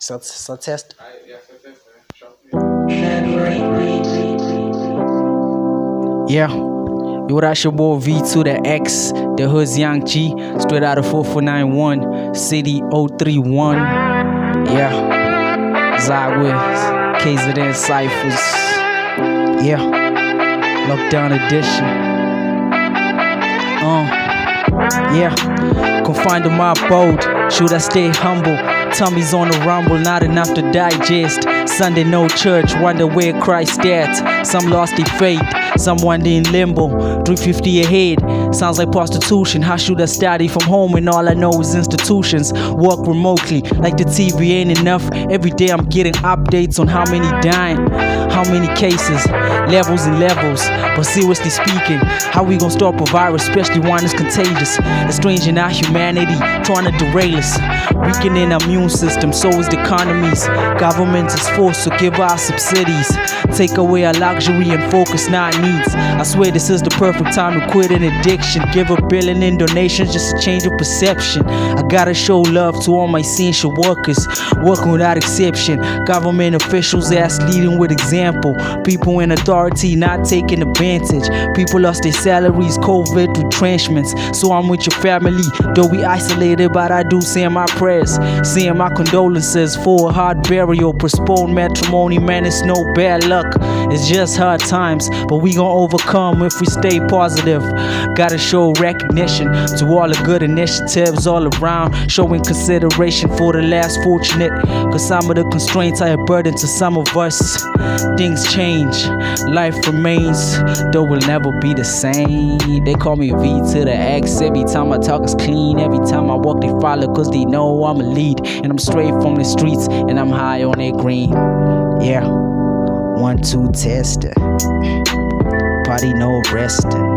Så test. Jeg skal teste. Yeah. Yo, that's your boy V to the X, the Hood's Young G, straight out of 4491, City 031. Yeah. Zywis, KZN Cyphers. Yeah. Lockdown edition. Yeah. Confined to my abode, should I stay humble? Tummies on the rumble, not enough to digest. Sunday no church, wonder where Christ at. Some lost their faith, someone in limbo. 350 ahead, sounds like prostitution. How should I study from home when all I know is institutions? Work remotely, like the TV ain't enough. Every day I'm getting updates on how many dying, how many cases, levels and levels. But seriously speaking, how we gonna stop a virus, especially one that's contagious? Estranging our humanity, trying to derail us, weakening our immune system, so is the economies. Government is forced to give our subsidies, take away our luxury and focus on our needs. I swear this is the perfect time to quit an addiction. Give $1 billion in donations, just a change of perception. I gotta show love to all my essential workers, working without exception. Government officials ass leading with example. People in authority not taking advantage. People lost their salaries, COVID retrenchments. So I'm with your family, though we isolated, but I do say my prayers, saying my condolences for a hard burial. Postpone matrimony, man, it's no bad luck. It's just hard times, but we gon' overcome if we stay positive. Gotta show recognition to all the good initiatives all around, showing consideration for the less fortunate. Cause some of the constraints are a burden to some of us. Things change, life remains, though we'll never be the same. They call me V to the X. Every time I talk is clean, every time I walk they follow, cause they know I'm a lead. And I'm straight from the streets, and I'm high on that green. Yeah, 1, 2, tester. Party no resting.